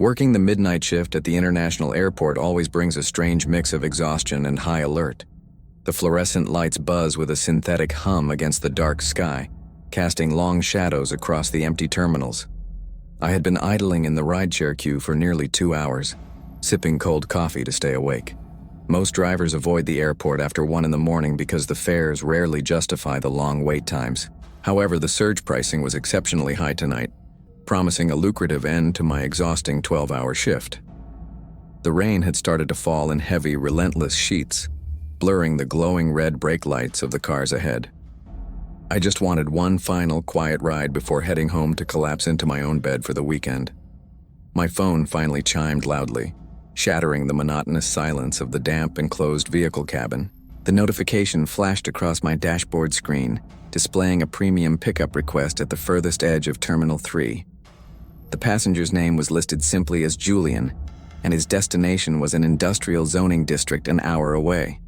Working the midnight shift at the international airport always brings a strange mix of exhaustion and high alert. The fluorescent lights buzz with a synthetic hum against the dark sky, casting long shadows across the empty terminals. I had been idling in the rideshare queue for nearly 2 hours, sipping cold coffee to stay awake. Most drivers avoid the airport after 1 in the morning because the fares rarely justify the long wait times. However, the surge pricing was exceptionally high tonight, promising a lucrative end to my exhausting 12-hour shift. The rain had started to fall in heavy, relentless sheets, blurring the glowing red brake lights of the cars ahead. I just wanted one final quiet ride before heading home to collapse into my own bed for the weekend. My phone finally chimed loudly, shattering the monotonous silence of the damp, enclosed vehicle cabin. The notification flashed across my dashboard screen, displaying a premium pickup request at the furthest edge of Terminal 3. The passenger's name was listed simply as Julian, and his destination was an industrial zoning district an hour away.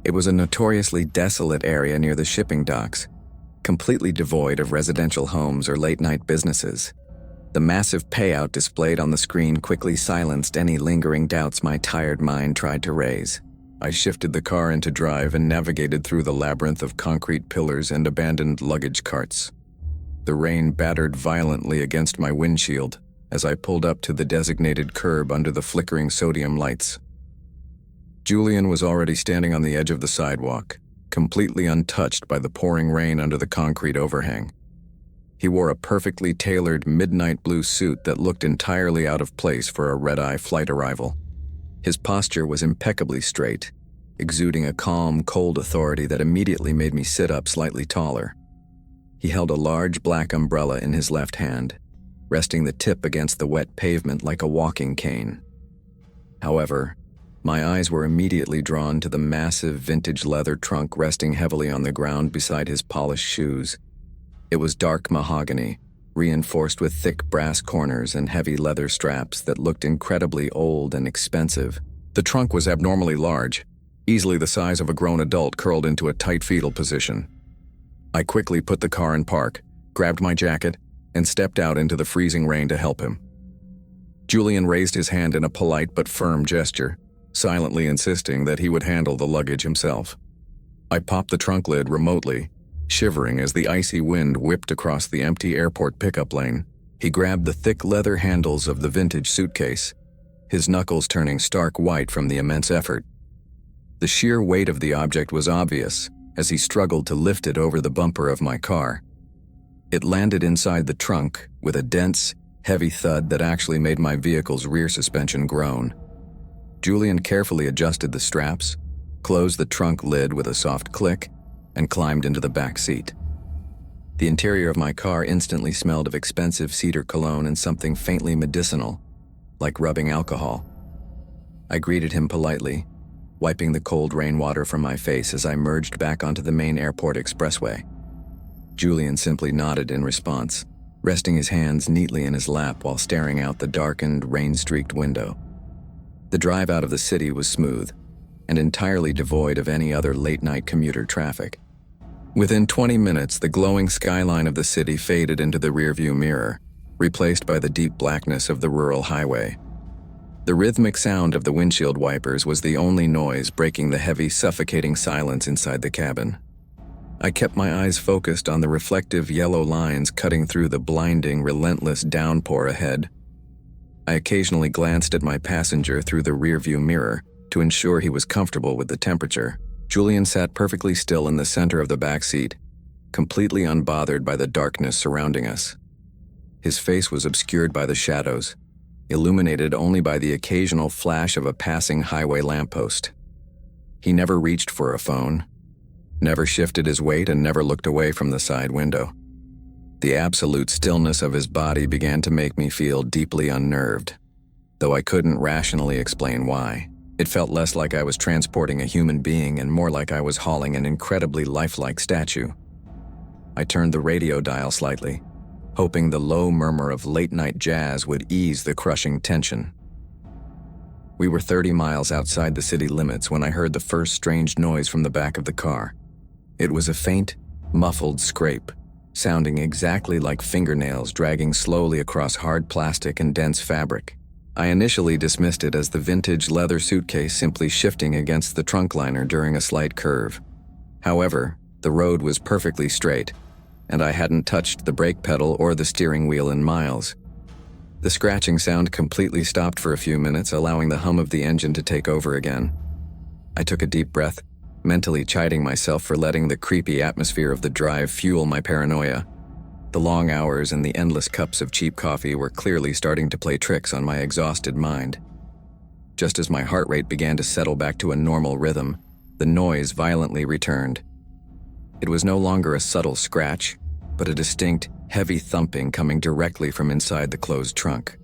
It was a notoriously desolate area near the shipping docks, completely devoid of residential homes or late-night businesses. The massive payout displayed on the screen quickly silenced any lingering doubts my tired mind tried to raise. I shifted the car into drive and navigated through the labyrinth of concrete pillars and abandoned luggage carts. The rain battered violently against my windshield as I pulled up to the designated curb under the flickering sodium lights. Julian was already standing on the edge of the sidewalk, completely untouched by the pouring rain under the concrete overhang. He wore a perfectly tailored midnight blue suit that looked entirely out of place for a red-eye flight arrival. His posture was impeccably straight, exuding a calm, cold authority that immediately made me sit up slightly taller. He held a large black umbrella in his left hand, resting the tip against the wet pavement like a walking cane. However, my eyes were immediately drawn to the massive vintage leather trunk resting heavily on the ground beside his polished shoes. It was dark mahogany, reinforced with thick brass corners and heavy leather straps that looked incredibly old and expensive. The trunk was abnormally large, easily the size of a grown adult curled into a tight fetal position. I quickly put the car in park, grabbed my jacket, and stepped out into the freezing rain to help him. Julian raised his hand in a polite but firm gesture, silently insisting that he would handle the luggage himself. I popped the trunk lid remotely, shivering as the icy wind whipped across the empty airport pickup lane. He grabbed the thick leather handles of the vintage suitcase, his knuckles turning stark white from the immense effort. The sheer weight of the object was obvious as he struggled to lift it over the bumper of my car. It landed inside the trunk with a dense, heavy thud that actually made my vehicle's rear suspension groan. Julian carefully adjusted the straps, closed the trunk lid with a soft click, and climbed into the back seat. The interior of my car instantly smelled of expensive cedar cologne and something faintly medicinal, like rubbing alcohol. I greeted him politely, wiping the cold rainwater from my face as I merged back onto the main airport expressway. Julian simply nodded in response, resting his hands neatly in his lap while staring out the darkened, rain-streaked window. The drive out of the city was smooth and entirely devoid of any other late-night commuter traffic. Within 20 minutes, the glowing skyline of the city faded into the rearview mirror, replaced by the deep blackness of the rural highway. The rhythmic sound of the windshield wipers was the only noise breaking the heavy, suffocating silence inside the cabin. I kept my eyes focused on the reflective yellow lines cutting through the blinding, relentless downpour ahead. I occasionally glanced at my passenger through the rearview mirror to ensure he was comfortable with the temperature. Julian sat perfectly still in the center of the back seat, completely unbothered by the darkness surrounding us. His face was obscured by the shadows, illuminated only by the occasional flash of a passing highway lamppost. He never reached for a phone, never shifted his weight, and never looked away from the side window. The absolute stillness of his body began to make me feel deeply unnerved, though I couldn't rationally explain why. It felt less like I was transporting a human being and more like I was hauling an incredibly lifelike statue. I turned the radio dial slightly, hoping the low murmur of late-night jazz would ease the crushing tension. We were 30 miles outside the city limits when I heard the first strange noise from the back of the car. It was a faint, muffled scrape, sounding exactly like fingernails dragging slowly across hard plastic and dense fabric. I initially dismissed it as the vintage leather suitcase simply shifting against the trunk liner during a slight curve. However, the road was perfectly straight, and I hadn't touched the brake pedal or the steering wheel in miles. The scratching sound completely stopped for a few minutes, allowing the hum of the engine to take over again. I took a deep breath, mentally chiding myself for letting the creepy atmosphere of the drive fuel my paranoia. The long hours and the endless cups of cheap coffee were clearly starting to play tricks on my exhausted mind. Just as my heart rate began to settle back to a normal rhythm, the noise violently returned. It was no longer a subtle scratch, but a distinct, heavy thumping coming directly from inside the closed trunk.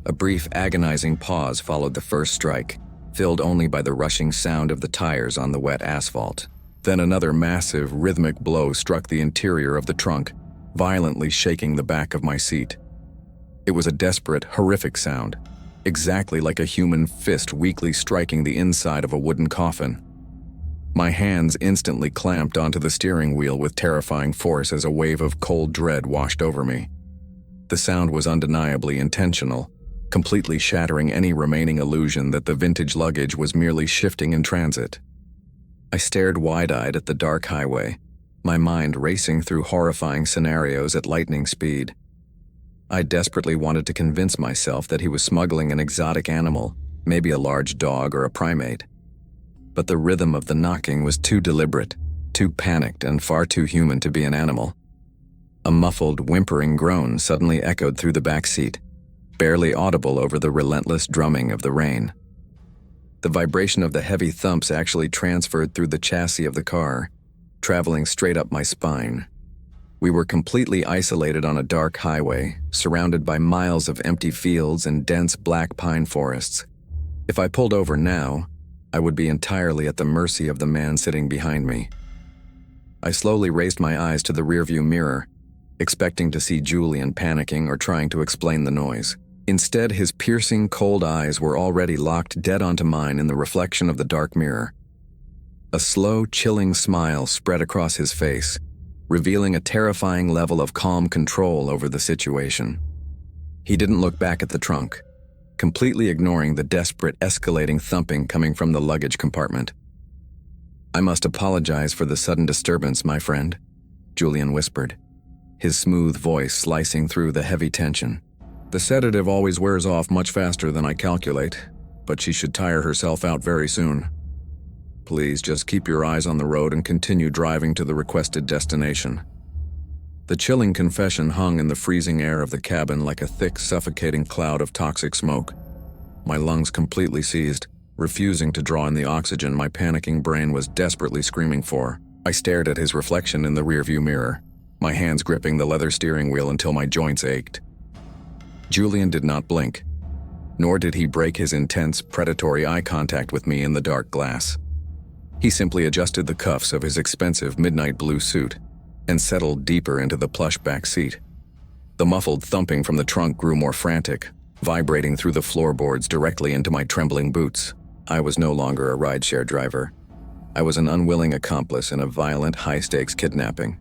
A brief, agonizing pause followed the first strike, filled only by the rushing sound of the tires on the wet asphalt. Then another massive, rhythmic blow struck the interior of the trunk, violently shaking the back of my seat. It was a desperate, horrific sound, exactly like a human fist weakly striking the inside of a wooden coffin. My hands instantly clamped onto the steering wheel with terrifying force as a wave of cold dread washed over me. The sound was undeniably intentional, completely shattering any remaining illusion that the vintage luggage was merely shifting in transit. I stared wide-eyed at the dark highway, my mind racing through horrifying scenarios at lightning speed. I desperately wanted to convince myself that he was smuggling an exotic animal, maybe a large dog or a primate. But the rhythm of the knocking was too deliberate, too panicked, and far too human to be an animal. A muffled, whimpering groan suddenly echoed through the back seat, barely audible over the relentless drumming of the rain. The vibration of the heavy thumps actually transferred through the chassis of the car, traveling straight up my spine. We were completely isolated on a dark highway, surrounded by miles of empty fields and dense black pine forests. If I pulled over now, I would be entirely at the mercy of the man sitting behind me. I slowly raised my eyes to the rearview mirror, expecting to see Julian panicking or trying to explain the noise. Instead, his piercing, cold eyes were already locked dead onto mine in the reflection of the dark mirror. A slow, chilling smile spread across his face, revealing a terrifying level of calm control over the situation. He didn't look back at the trunk, completely ignoring the desperate, escalating thumping coming from the luggage compartment. "I must apologize for the sudden disturbance, my friend," Julian whispered, his smooth voice slicing through the heavy tension. "The sedative always wears off much faster than I calculate, but she should tire herself out very soon. Please just keep your eyes on the road and continue driving to the requested destination." The chilling confession hung in the freezing air of the cabin like a thick, suffocating cloud of toxic smoke. My lungs completely seized, refusing to draw in the oxygen my panicking brain was desperately screaming for. I stared at his reflection in the rearview mirror, my hands gripping the leather steering wheel until my joints ached. Julian did not blink, nor did he break his intense, predatory eye contact with me in the dark glass. He simply adjusted the cuffs of his expensive midnight blue suit and settled deeper into the plush back seat. The muffled thumping from the trunk grew more frantic, vibrating through the floorboards directly into my trembling boots. I was no longer a rideshare driver. I was an unwilling accomplice in a violent, high-stakes kidnapping.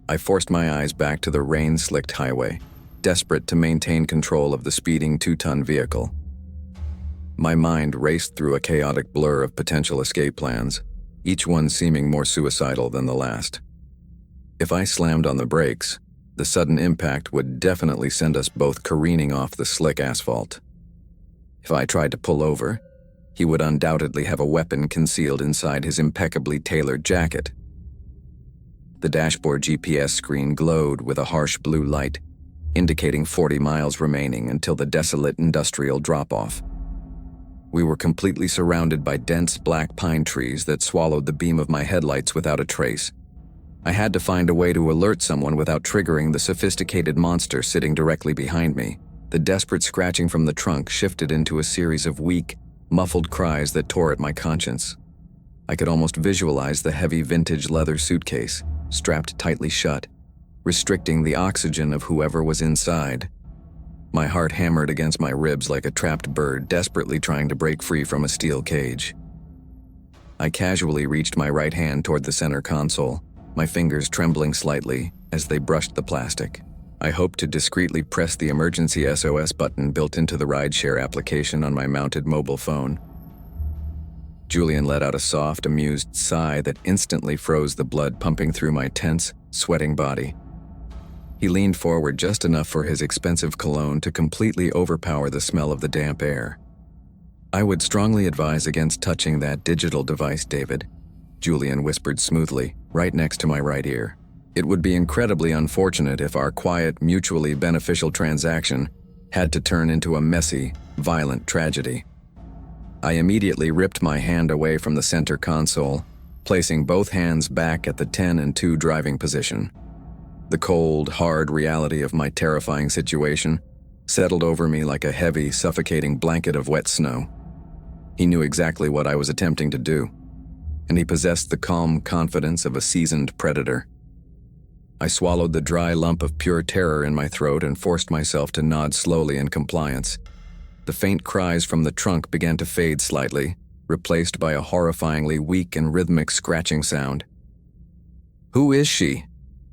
I forced my eyes back to the rain-slicked highway, desperate to maintain control of the speeding 2-ton vehicle. My mind raced through a chaotic blur of potential escape plans, each one seeming more suicidal than the last. If I slammed on the brakes, the sudden impact would definitely send us both careening off the slick asphalt. If I tried to pull over, he would undoubtedly have a weapon concealed inside his impeccably tailored jacket. The dashboard GPS screen glowed with a harsh blue light, indicating 40 miles remaining until the desolate industrial drop-off. We were completely surrounded by dense black pine trees that swallowed the beam of my headlights without a trace. I had to find a way to alert someone without triggering the sophisticated monster sitting directly behind me. The desperate scratching from the trunk shifted into a series of weak, muffled cries that tore at my conscience. I could almost visualize the heavy vintage leather suitcase, strapped tightly shut, restricting the oxygen of whoever was inside. My heart hammered against my ribs like a trapped bird desperately trying to break free from a steel cage. I casually reached my right hand toward the center console, my fingers trembling slightly as they brushed the plastic. I hoped to discreetly press the emergency SOS button built into the rideshare application on my mounted mobile phone. Julian let out a soft, amused sigh that instantly froze the blood pumping through my tense, sweating body. He leaned forward just enough for his expensive cologne to completely overpower the smell of the damp air. "I would strongly advise against touching that digital device, David," Julian whispered smoothly, right next to my right ear. "It would be incredibly unfortunate if our quiet, mutually beneficial transaction had to turn into a messy, violent tragedy." I immediately ripped my hand away from the center console, placing both hands back at the 10 and 2 driving position. The cold, hard reality of my terrifying situation settled over me like a heavy, suffocating blanket of wet snow. He knew exactly what I was attempting to do, and he possessed the calm confidence of a seasoned predator. I swallowed the dry lump of pure terror in my throat and forced myself to nod slowly in compliance. The faint cries from the trunk began to fade slightly, replaced by a horrifyingly weak and rhythmic scratching sound. "Who is she?"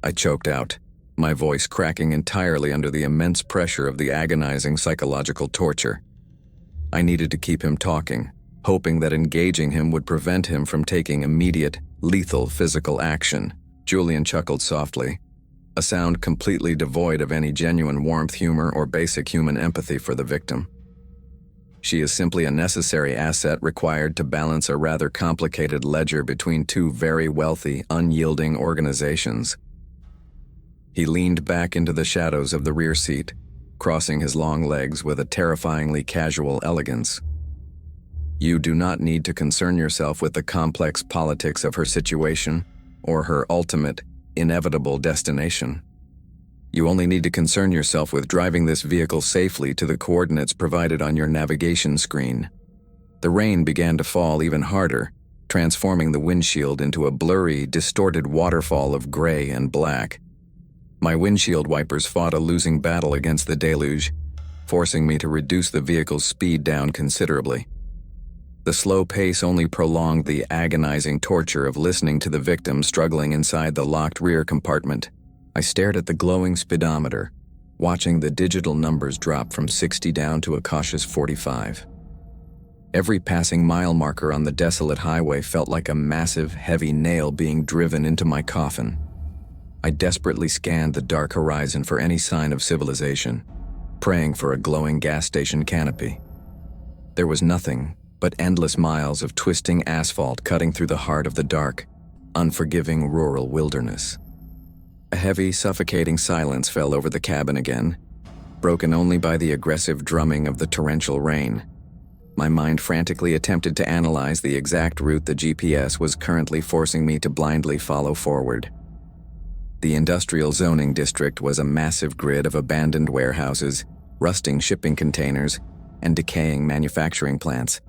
I choked out, my voice cracking entirely under the immense pressure of the agonizing psychological torture. I needed to keep him talking, hoping that engaging him would prevent him from taking immediate, lethal physical action. Julian chuckled softly, a sound completely devoid of any genuine warmth, humor, or basic human empathy for the victim. "She is simply a necessary asset required to balance a rather complicated ledger between two very wealthy, unyielding organizations." He leaned back into the shadows of the rear seat, crossing his long legs with a terrifyingly casual elegance. "You do not need to concern yourself with the complex politics of her situation or her ultimate, inevitable destination. You only need to concern yourself with driving this vehicle safely to the coordinates provided on your navigation screen." The rain began to fall even harder, transforming the windshield into a blurry, distorted waterfall of gray and black. My windshield wipers fought a losing battle against the deluge, forcing me to reduce the vehicle's speed down considerably. The slow pace only prolonged the agonizing torture of listening to the victim struggling inside the locked rear compartment. I stared at the glowing speedometer, watching the digital numbers drop from 60 down to a cautious 45. Every passing mile marker on the desolate highway felt like a massive, heavy nail being driven into my coffin. I desperately scanned the dark horizon for any sign of civilization, praying for a glowing gas station canopy. There was nothing but endless miles of twisting asphalt cutting through the heart of the dark, unforgiving rural wilderness. A heavy, suffocating silence fell over the cabin again, broken only by the aggressive drumming of the torrential rain. My mind frantically attempted to analyze the exact route the GPS was currently forcing me to blindly follow forward. The industrial zoning district was a massive grid of abandoned warehouses, rusting shipping containers, and decaying manufacturing plants.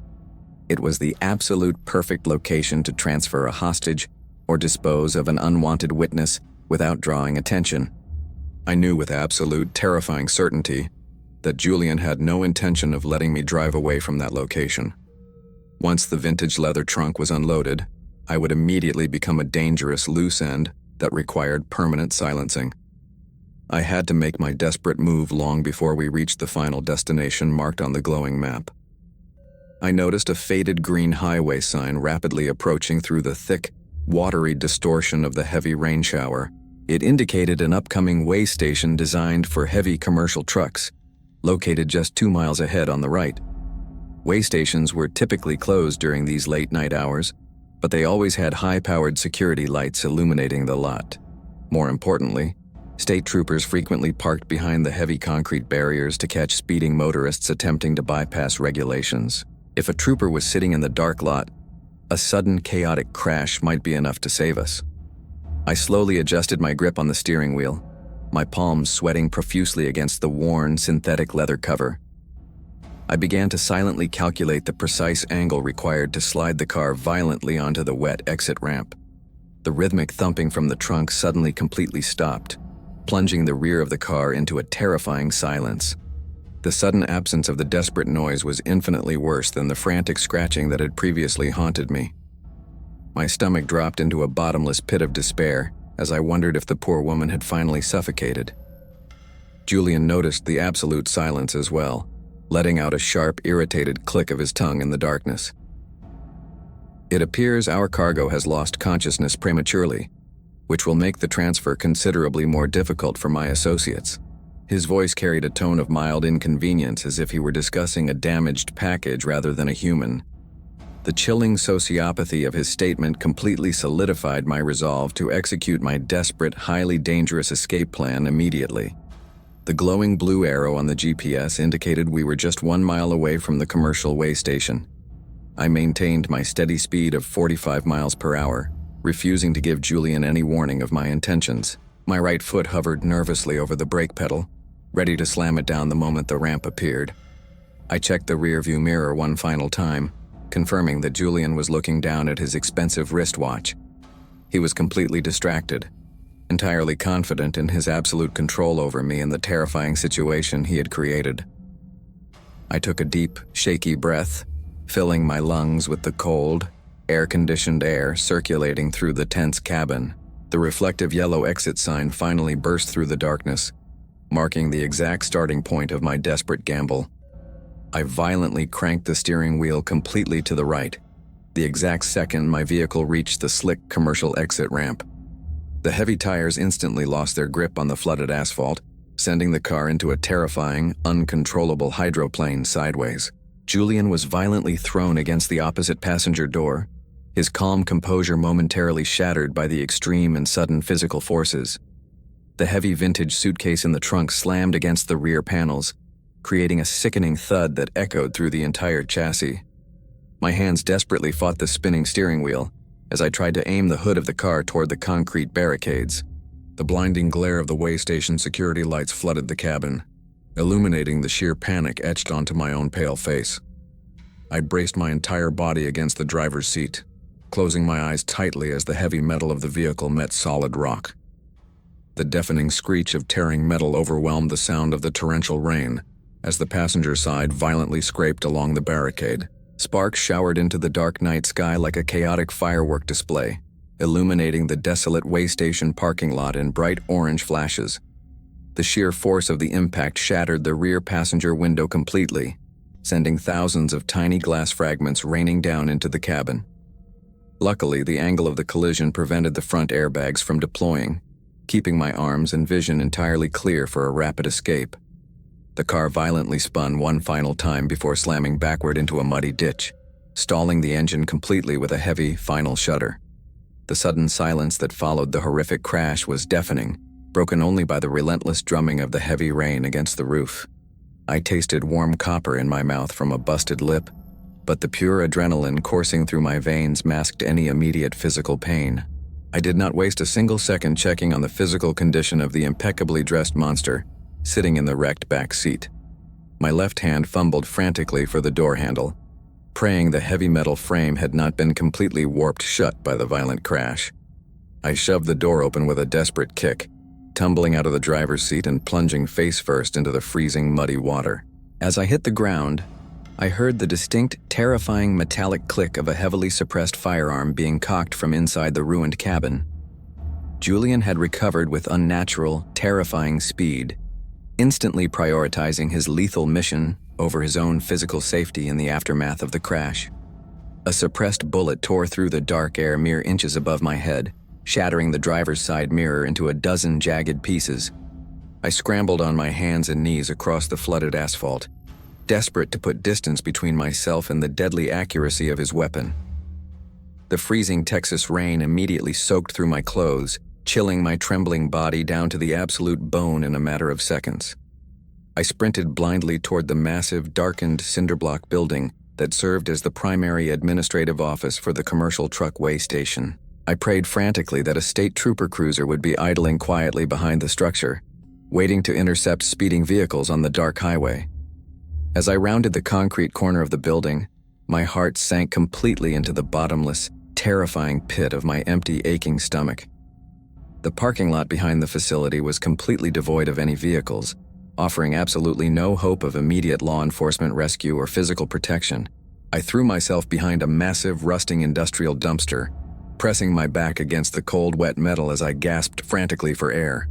It was the absolute perfect location to transfer a hostage or dispose of an unwanted witness without drawing attention. I knew with absolute, terrifying certainty that Julian had no intention of letting me drive away from that location. Once the vintage leather trunk was unloaded, I would immediately become a dangerous loose end that required permanent silencing. I had to make my desperate move long before we reached the final destination marked on the glowing map. I noticed a faded green highway sign rapidly approaching through the thick, watery distortion of the heavy rain shower. It indicated an upcoming way station designed for heavy commercial trucks, located just 2 miles ahead on the right. Way stations were typically closed during these late-night hours, but they always had high-powered security lights illuminating the lot. More importantly, state troopers frequently parked behind the heavy concrete barriers to catch speeding motorists attempting to bypass regulations. If a trooper was sitting in the dark lot, a sudden chaotic crash might be enough to save us. I slowly adjusted my grip on the steering wheel, my palms sweating profusely against the worn, synthetic leather cover. I began to silently calculate the precise angle required to slide the car violently onto the wet exit ramp. The rhythmic thumping from the trunk suddenly completely stopped, plunging the rear of the car into a terrifying silence. The sudden absence of the desperate noise was infinitely worse than the frantic scratching that had previously haunted me. My stomach dropped into a bottomless pit of despair as I wondered if the poor woman had finally suffocated. Julian noticed the absolute silence as well, letting out a sharp, irritated click of his tongue in the darkness. It appears our cargo has lost consciousness prematurely, which will make the transfer considerably more difficult for my associates. His voice carried a tone of mild inconvenience, as if he were discussing a damaged package rather than a human. The chilling sociopathy of his statement completely solidified my resolve to execute my desperate, highly dangerous escape plan immediately. The glowing blue arrow on the GPS indicated we were just 1 mile away from the commercial way station. I maintained my steady speed of 45 miles per hour, refusing to give Julian any warning of my intentions. My right foot hovered nervously over the brake pedal, ready to slam it down the moment the ramp appeared. I checked the rearview mirror one final time, confirming that Julian was looking down at his expensive wristwatch. He was completely distracted, entirely confident in his absolute control over me and the terrifying situation he had created. I took a deep, shaky breath, filling my lungs with the cold, air-conditioned air circulating through the tense cabin. The reflective yellow exit sign finally burst through the darkness, marking the exact starting point of my desperate gamble. I violently cranked the steering wheel completely to the right, the exact second my vehicle reached the slick commercial exit ramp. The heavy tires instantly lost their grip on the flooded asphalt, sending the car into a terrifying, uncontrollable hydroplane sideways. Julian was violently thrown against the opposite passenger door, his calm composure momentarily shattered by the extreme and sudden physical forces. The heavy vintage suitcase in the trunk slammed against the rear panels, creating a sickening thud that echoed through the entire chassis. My hands desperately fought the spinning steering wheel as I tried to aim the hood of the car toward the concrete barricades. The blinding glare of the way station security lights flooded the cabin, illuminating the sheer panic etched onto my own pale face. I braced my entire body against the driver's seat, closing my eyes tightly as the heavy metal of the vehicle met solid rock. The deafening screech of tearing metal overwhelmed the sound of the torrential rain as the passenger side violently scraped along the barricade. Sparks showered into the dark night sky like a chaotic firework display, illuminating the desolate way station parking lot in bright orange flashes. The sheer force of the impact shattered the rear passenger window completely, sending thousands of tiny glass fragments raining down into the cabin. Luckily, the angle of the collision prevented the front airbags from deploying, keeping my arms and vision entirely clear for a rapid escape. The car violently spun one final time before slamming backward into a muddy ditch, stalling the engine completely with a heavy, final shudder. The sudden silence that followed the horrific crash was deafening, broken only by the relentless drumming of the heavy rain against the roof. I tasted warm copper in my mouth from a busted lip, but the pure adrenaline coursing through my veins masked any immediate physical pain. I did not waste a single second checking on the physical condition of the impeccably dressed monster sitting in the wrecked back seat. My left hand fumbled frantically for the door handle, praying the heavy metal frame had not been completely warped shut by the violent crash. I shoved the door open with a desperate kick, tumbling out of the driver's seat and plunging face first into the freezing, muddy water. As I hit the ground, I heard the distinct, terrifying metallic click of a heavily suppressed firearm being cocked from inside the ruined cabin. Julian had recovered with unnatural, terrifying speed, instantly prioritizing his lethal mission over his own physical safety in the aftermath of the crash. A suppressed bullet tore through the dark air mere inches above my head, shattering the driver's side mirror into a dozen jagged pieces. I scrambled on my hands and knees across the flooded asphalt, desperate to put distance between myself and the deadly accuracy of his weapon. The freezing Texas rain immediately soaked through my clothes, chilling my trembling body down to the absolute bone in a matter of seconds. I sprinted blindly toward the massive, darkened cinderblock building that served as the primary administrative office for the commercial truck way station. I prayed frantically that a state trooper cruiser would be idling quietly behind the structure, waiting to intercept speeding vehicles on the dark highway. As I rounded the concrete corner of the building, my heart sank completely into the bottomless, terrifying pit of my empty, aching stomach. The parking lot behind the facility was completely devoid of any vehicles, offering absolutely no hope of immediate law enforcement rescue or physical protection. I threw myself behind a massive, rusting industrial dumpster, pressing my back against the cold, wet metal as I gasped frantically for air.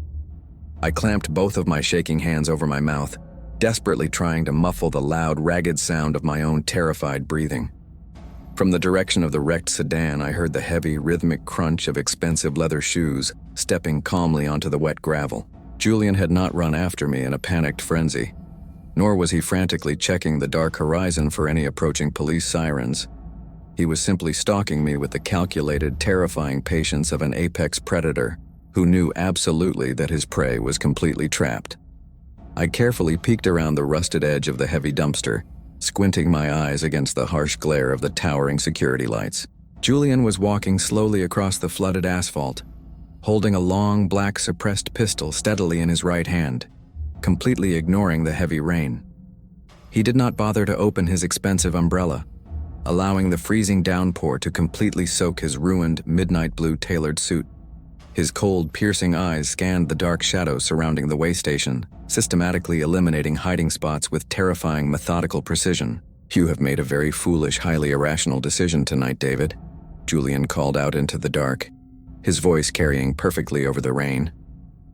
I clamped both of my shaking hands over my mouth, desperately trying to muffle the loud, ragged sound of my own terrified breathing. From the direction of the wrecked sedan, I heard the heavy, rhythmic crunch of expensive leather shoes stepping calmly onto the wet gravel. Julian had not run after me in a panicked frenzy, nor was he frantically checking the dark horizon for any approaching police sirens. He was simply stalking me with the calculated, terrifying patience of an apex predator who knew absolutely that his prey was completely trapped. I carefully peeked around the rusted edge of the heavy dumpster, squinting my eyes against the harsh glare of the towering security lights. Julian was walking slowly across the flooded asphalt, holding a long, black suppressed pistol steadily in his right hand, completely ignoring the heavy rain. He did not bother to open his expensive umbrella, allowing the freezing downpour to completely soak his ruined, midnight blue tailored suit. His cold, piercing eyes scanned the dark shadows surrounding the way station, systematically eliminating hiding spots with terrifying, methodical precision. "You have made a very foolish, highly irrational decision tonight, David," Julian called out into the dark, his voice carrying perfectly over the rain.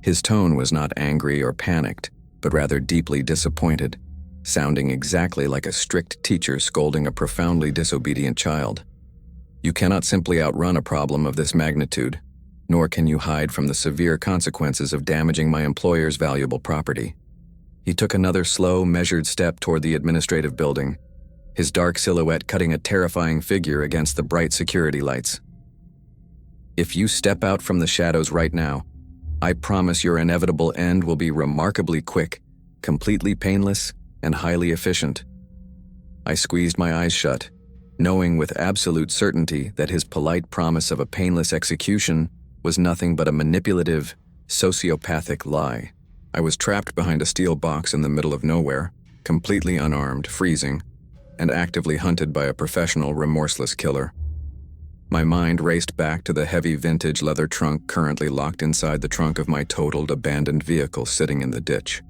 His tone was not angry or panicked, but rather deeply disappointed, sounding exactly like a strict teacher scolding a profoundly disobedient child. "You cannot simply outrun a problem of this magnitude, nor can you hide from the severe consequences of damaging my employer's valuable property." He took another slow, measured step toward the administrative building, his dark silhouette cutting a terrifying figure against the bright security lights. "If you step out from the shadows right now, I promise your inevitable end will be remarkably quick, completely painless, and highly efficient." I squeezed my eyes shut, knowing with absolute certainty that his polite promise of a painless execution was nothing but a manipulative, sociopathic lie. I was trapped behind a steel box in the middle of nowhere, completely unarmed, freezing, and actively hunted by a professional, remorseless killer. My mind raced back to the heavy vintage leather trunk currently locked inside the trunk of my totaled, abandoned vehicle sitting in the ditch.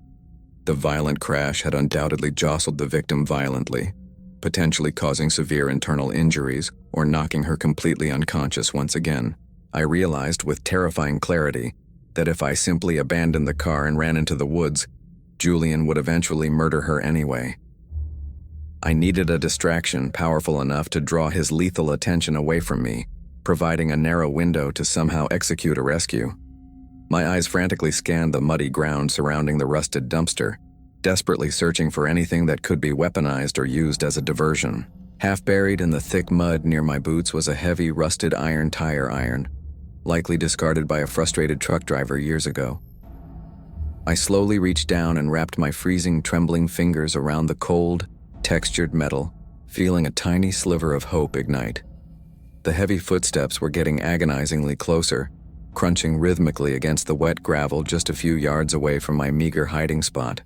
The violent crash had undoubtedly jostled the victim violently, potentially causing severe internal injuries or knocking her completely unconscious once again. I realized with terrifying clarity that if I simply abandoned the car and ran into the woods, Julian would eventually murder her anyway. I needed a distraction powerful enough to draw his lethal attention away from me, providing a narrow window to somehow execute a rescue. My eyes frantically scanned the muddy ground surrounding the rusted dumpster, desperately searching for anything that could be weaponized or used as a diversion. Half buried in the thick mud near my boots was a heavy, rusted iron tire iron, likely discarded by a frustrated truck driver years ago. I slowly reached down and wrapped my freezing, trembling fingers around the cold, textured metal, feeling a tiny sliver of hope ignite. The heavy footsteps were getting agonizingly closer, crunching rhythmically against the wet gravel just a few yards away from my meager hiding spot.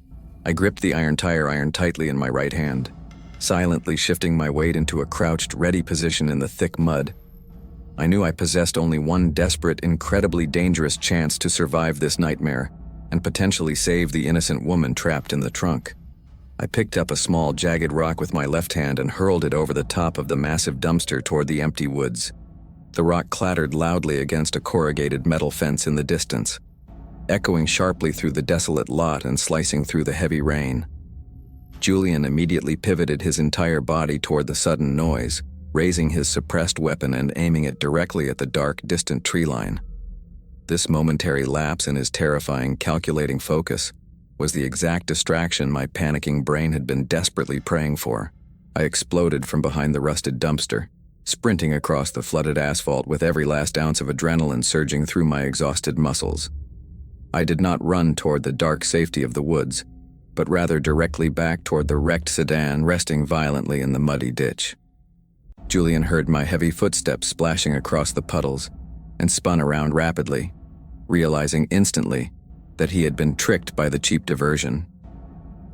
I gripped the iron tire iron tightly in my right hand, silently shifting my weight into a crouched, ready position in the thick mud. I knew I possessed only one desperate, incredibly dangerous chance to survive this nightmare and potentially save the innocent woman trapped in the trunk. I picked up a small, jagged rock with my left hand and hurled it over the top of the massive dumpster toward the empty woods. The rock clattered loudly against a corrugated metal fence in the distance, echoing sharply through the desolate lot and slicing through the heavy rain. Julian immediately pivoted his entire body toward the sudden noise, raising his suppressed weapon and aiming it directly at the dark, distant tree line. This momentary lapse in his terrifying, calculating focus was the exact distraction my panicking brain had been desperately praying for. I exploded from behind the rusted dumpster, sprinting across the flooded asphalt with every last ounce of adrenaline surging through my exhausted muscles. I did not run toward the dark safety of the woods, but rather directly back toward the wrecked sedan resting violently in the muddy ditch. Julian heard my heavy footsteps splashing across the puddles and spun around rapidly, realizing instantly that he had been tricked by the cheap diversion.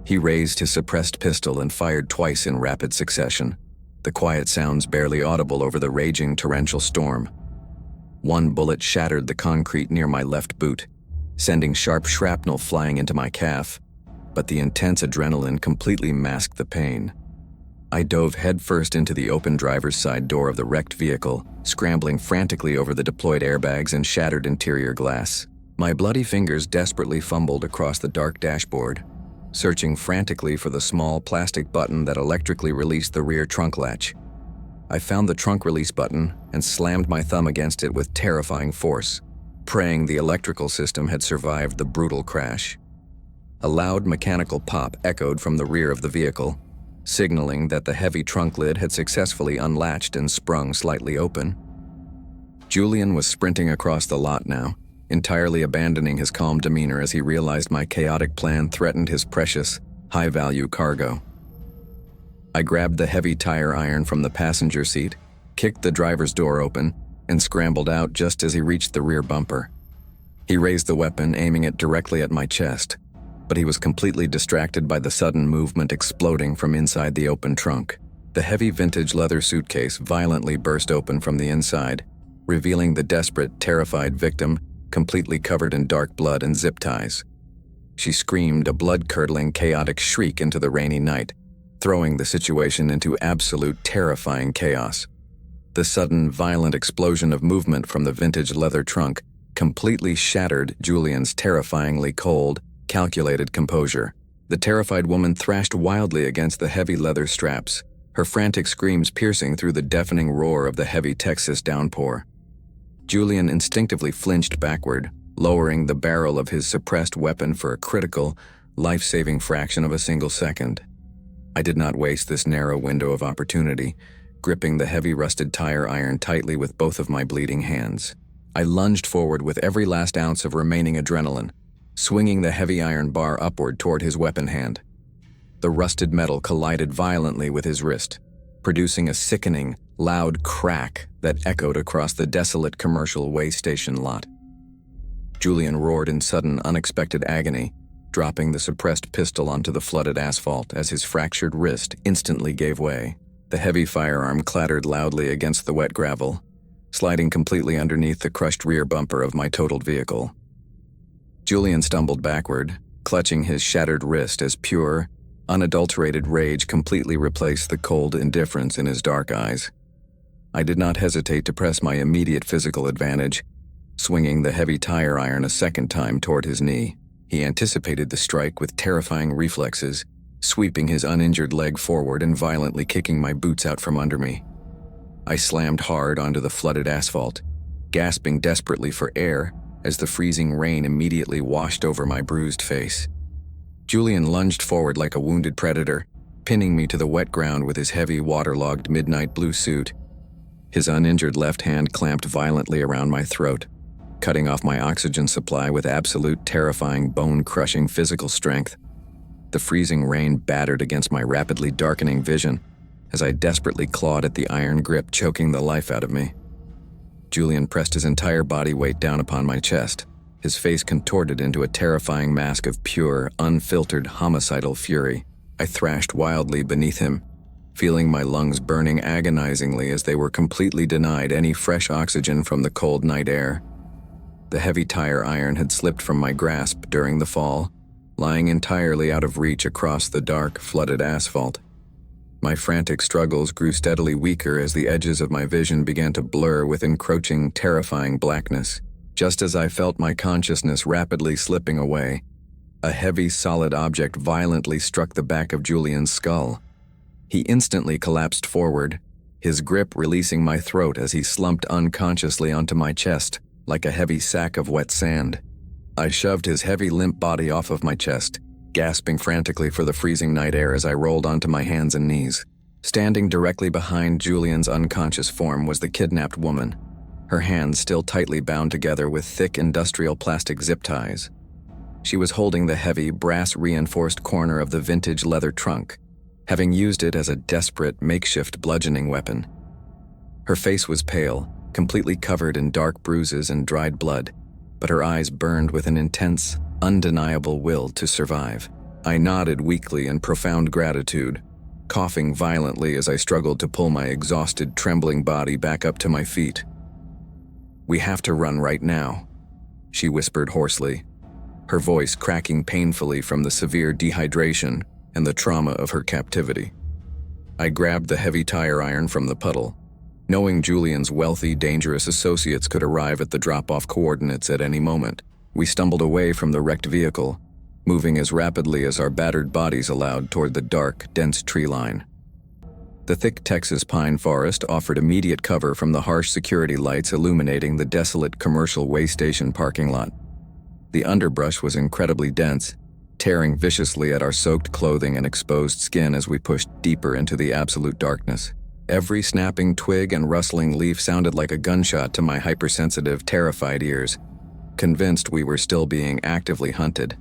He raised his suppressed pistol and fired twice in rapid succession, the quiet sounds barely audible over the raging torrential storm. One bullet shattered the concrete near my left boot, sending sharp shrapnel flying into my calf, but the intense adrenaline completely masked the pain. I dove headfirst into the open driver's side door of the wrecked vehicle, scrambling frantically over the deployed airbags and shattered interior glass. My bloody fingers desperately fumbled across the dark dashboard, searching frantically for the small plastic button that electrically released the rear trunk latch. I found the trunk release button and slammed my thumb against it with terrifying force, praying the electrical system had survived the brutal crash. A loud mechanical pop echoed from the rear of the vehicle, signaling that the heavy trunk lid had successfully unlatched and sprung slightly open. Julian was sprinting across the lot now, entirely abandoning his calm demeanor as he realized my chaotic plan threatened his precious, high-value cargo. I grabbed the heavy tire iron from the passenger seat, kicked the driver's door open, and scrambled out just as he reached the rear bumper. He raised the weapon, aiming it directly at my chest, but he was completely distracted by the sudden movement exploding from inside the open trunk. The heavy vintage leather suitcase violently burst open from the inside, revealing the desperate, terrified victim completely covered in dark blood and zip ties. She screamed a blood-curdling, chaotic shriek into the rainy night, throwing the situation into absolute terrifying chaos. The sudden, violent explosion of movement from the vintage leather trunk completely shattered Julian's terrifyingly cold, calculated composure. The terrified woman thrashed wildly against the heavy leather straps, her frantic screams piercing through the deafening roar of the heavy Texas downpour. Julian instinctively flinched backward, lowering the barrel of his suppressed weapon for a critical, life-saving fraction of a single second. I did not waste this narrow window of opportunity, gripping the heavy rusted tire iron tightly with both of my bleeding hands. I lunged forward with every last ounce of remaining adrenaline, swinging the heavy iron bar upward toward his weapon hand. The rusted metal collided violently with his wrist, producing a sickening, loud crack that echoed across the desolate commercial way station lot. Julian roared in sudden, unexpected agony, dropping the suppressed pistol onto the flooded asphalt as his fractured wrist instantly gave way. The heavy firearm clattered loudly against the wet gravel, sliding completely underneath the crushed rear bumper of my totaled vehicle. Julian stumbled backward, clutching his shattered wrist as pure, unadulterated rage completely replaced the cold indifference in his dark eyes. I did not hesitate to press my immediate physical advantage, swinging the heavy tire iron a second time toward his knee. He anticipated the strike with terrifying reflexes, sweeping his uninjured leg forward and violently kicking my boots out from under me. I slammed hard onto the flooded asphalt, gasping desperately for air as the freezing rain immediately washed over my bruised face. Julian lunged forward like a wounded predator, pinning me to the wet ground with his heavy, waterlogged midnight blue suit. His uninjured left hand clamped violently around my throat, cutting off my oxygen supply with absolute, terrifying, bone-crushing physical strength. The freezing rain battered against my rapidly darkening vision as I desperately clawed at the iron grip choking the life out of me. Julian pressed his entire body weight down upon my chest, his face contorted into a terrifying mask of pure, unfiltered, homicidal fury. I thrashed wildly beneath him, feeling my lungs burning agonizingly as they were completely denied any fresh oxygen from the cold night air. The heavy tire iron had slipped from my grasp during the fall, lying entirely out of reach across the dark, flooded asphalt. My frantic struggles grew steadily weaker as the edges of my vision began to blur with encroaching, terrifying blackness. Just as I felt my consciousness rapidly slipping away, a heavy, solid object violently struck the back of Julian's skull. He instantly collapsed forward, his grip releasing my throat as he slumped unconsciously onto my chest, like a heavy sack of wet sand. I shoved his heavy, limp body off of my chest, gasping frantically for the freezing night air as I rolled onto my hands and knees. Standing directly behind Julian's unconscious form was the kidnapped woman, her hands still tightly bound together with thick industrial plastic zip ties. She was holding the heavy, brass-reinforced corner of the vintage leather trunk, having used it as a desperate, makeshift bludgeoning weapon. Her face was pale, completely covered in dark bruises and dried blood, but her eyes burned with an intense, undeniable will to survive. I nodded weakly in profound gratitude, coughing violently as I struggled to pull my exhausted, trembling body back up to my feet. "We have to run right now," she whispered hoarsely, her voice cracking painfully from the severe dehydration and the trauma of her captivity. I grabbed the heavy tire iron from the puddle, knowing Julian's wealthy, dangerous associates could arrive at the drop-off coordinates at any moment. We stumbled away from the wrecked vehicle, moving as rapidly as our battered bodies allowed toward the dark, dense tree line. The thick Texas pine forest offered immediate cover from the harsh security lights illuminating the desolate commercial way station parking lot. The underbrush was incredibly dense, tearing viciously at our soaked clothing and exposed skin as we pushed deeper into the absolute darkness. Every snapping twig and rustling leaf sounded like a gunshot to my hypersensitive, terrified ears, convinced we were still being actively hunted.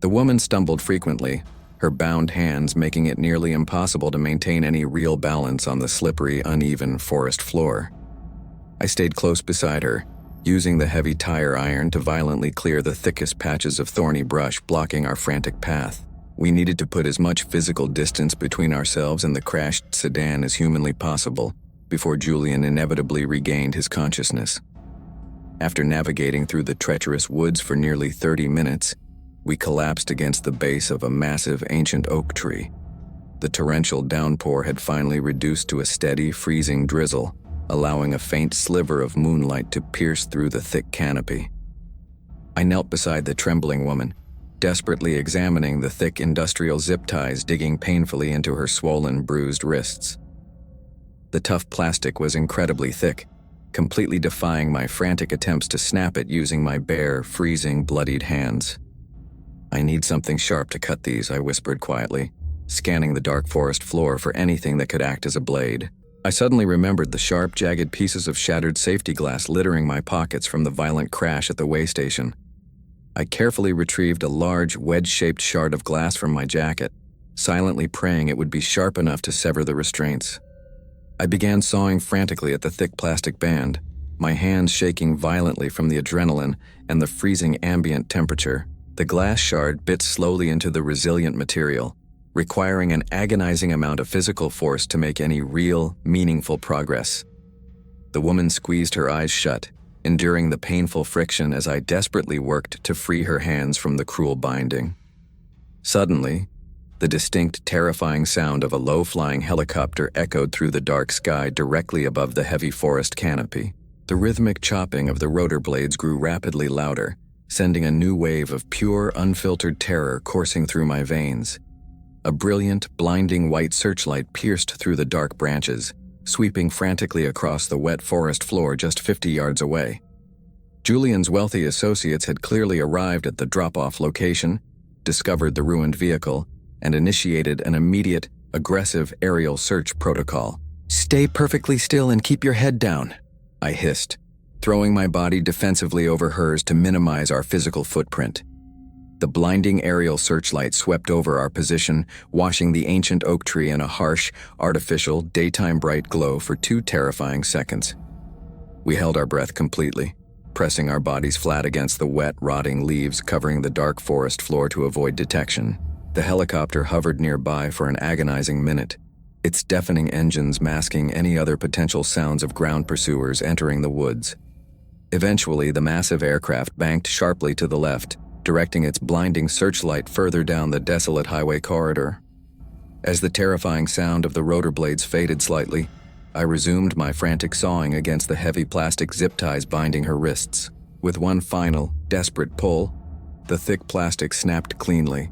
The woman stumbled frequently, her bound hands making it nearly impossible to maintain any real balance on the slippery, uneven forest floor. I stayed close beside her, using the heavy tire iron to violently clear the thickest patches of thorny brush blocking our frantic path. We needed to put as much physical distance between ourselves and the crashed sedan as humanly possible before Julian inevitably regained his consciousness. After navigating through the treacherous woods for nearly 30 minutes, we collapsed against the base of a massive ancient oak tree. The torrential downpour had finally reduced to a steady, freezing drizzle, allowing a faint sliver of moonlight to pierce through the thick canopy. I knelt beside the trembling woman, desperately examining the thick industrial zip ties digging painfully into her swollen, bruised wrists. The tough plastic was incredibly thick, completely defying my frantic attempts to snap it using my bare, freezing, bloodied hands. "I need something sharp to cut these," I whispered quietly, scanning the dark forest floor for anything that could act as a blade. I suddenly remembered the sharp, jagged pieces of shattered safety glass littering my pockets from the violent crash at the way station. I carefully retrieved a large, wedge-shaped shard of glass from my jacket, silently praying it would be sharp enough to sever the restraints. I began sawing frantically at the thick plastic band, my hands shaking violently from the adrenaline and the freezing ambient temperature. The glass shard bit slowly into the resilient material, requiring an agonizing amount of physical force to make any real, meaningful progress. The woman squeezed her eyes shut, enduring the painful friction as I desperately worked to free her hands from the cruel binding. Suddenly, the distinct, terrifying sound of a low-flying helicopter echoed through the dark sky directly above the heavy forest canopy. The rhythmic chopping of the rotor blades grew rapidly louder, sending a new wave of pure, unfiltered terror coursing through my veins. A brilliant, blinding white searchlight pierced through the dark branches, sweeping frantically across the wet forest floor just 50 yards away. Julian's wealthy associates had clearly arrived at the drop-off location, discovered the ruined vehicle, and initiated an immediate, aggressive aerial search protocol. "Stay perfectly still and keep your head down," I hissed, throwing my body defensively over hers to minimize our physical footprint. The blinding aerial searchlight swept over our position, washing the ancient oak tree in a harsh, artificial, daytime bright glow for 2 terrifying seconds. We held our breath completely, pressing our bodies flat against the wet, rotting leaves covering the dark forest floor to avoid detection. The helicopter hovered nearby for an agonizing minute, its deafening engines masking any other potential sounds of ground pursuers entering the woods. Eventually, the massive aircraft banked sharply to the left, directing its blinding searchlight further down the desolate highway corridor. As the terrifying sound of the rotor blades faded slightly, I resumed my frantic sawing against the heavy plastic zip ties binding her wrists. With one final, desperate pull, the thick plastic snapped cleanly,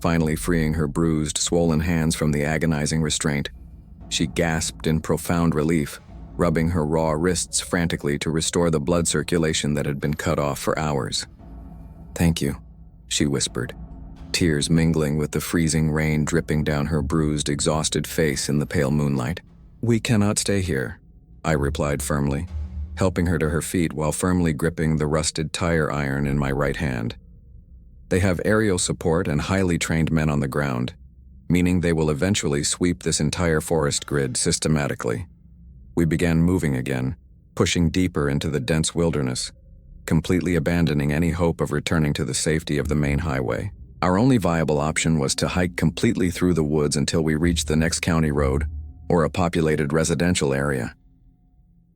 finally freeing her bruised, swollen hands from the agonizing restraint. She gasped in profound relief, rubbing her raw wrists frantically to restore the blood circulation that had been cut off for hours. "Thank you," she whispered, tears mingling with the freezing rain dripping down her bruised, exhausted face in the pale moonlight. "We cannot stay here," I replied firmly, helping her to her feet while firmly gripping the rusted tire iron in my right hand. "They have aerial support and highly trained men on the ground, meaning they will eventually sweep this entire forest grid systematically." We began moving again, pushing deeper into the dense wilderness, completely abandoning any hope of returning to the safety of the main highway. Our only viable option was to hike completely through the woods until we reached the next county road, or a populated residential area.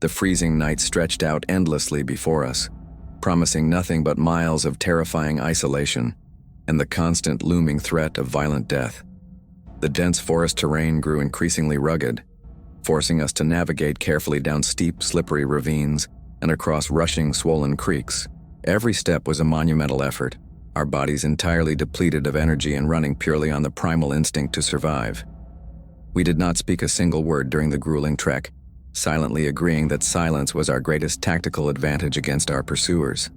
The freezing night stretched out endlessly before us, promising nothing but miles of terrifying isolation and the constant looming threat of violent death. The dense forest terrain grew increasingly rugged, forcing us to navigate carefully down steep, slippery ravines and across rushing, swollen creeks. Every step was a monumental effort, our bodies entirely depleted of energy and running purely on the primal instinct to survive. We did not speak a single word during the grueling trek, silently agreeing that silence was our greatest tactical advantage against our pursuers.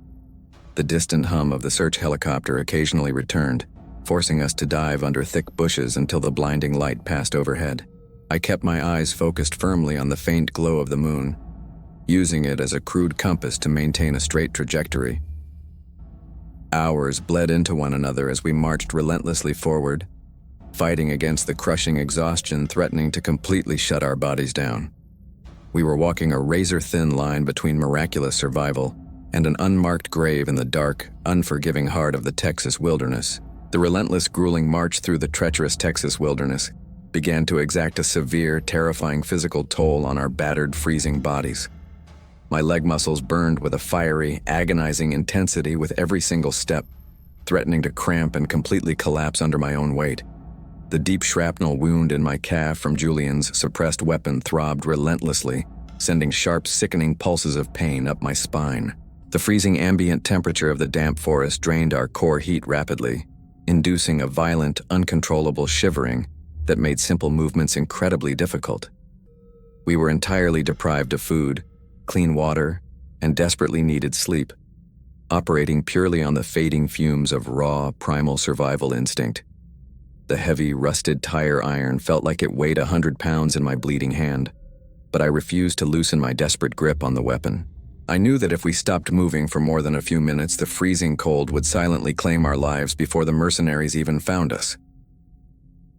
The distant hum of the search helicopter occasionally returned, forcing us to dive under thick bushes until the blinding light passed overhead. I kept my eyes focused firmly on the faint glow of the moon, using it as a crude compass to maintain a straight trajectory. Hours bled into one another as we marched relentlessly forward, fighting against the crushing exhaustion threatening to completely shut our bodies down. We were walking a razor-thin line between miraculous survival and an unmarked grave in the dark, unforgiving heart of the Texas wilderness. The relentless, grueling march through the treacherous Texas wilderness began to exact a severe, terrifying physical toll on our battered, freezing bodies. My leg muscles burned with a fiery, agonizing intensity with every single step, threatening to cramp and completely collapse under my own weight. The deep shrapnel wound in my calf from Julian's suppressed weapon throbbed relentlessly, sending sharp, sickening pulses of pain up my spine. The freezing ambient temperature of the damp forest drained our core heat rapidly, inducing a violent, uncontrollable shivering that made simple movements incredibly difficult. We were entirely deprived of food, clean water, and desperately needed sleep, operating purely on the fading fumes of raw, primal survival instinct. The heavy, rusted tire iron felt like it weighed 100 pounds in my bleeding hand, but I refused to loosen my desperate grip on the weapon. I knew that if we stopped moving for more than a few minutes, the freezing cold would silently claim our lives before the mercenaries even found us.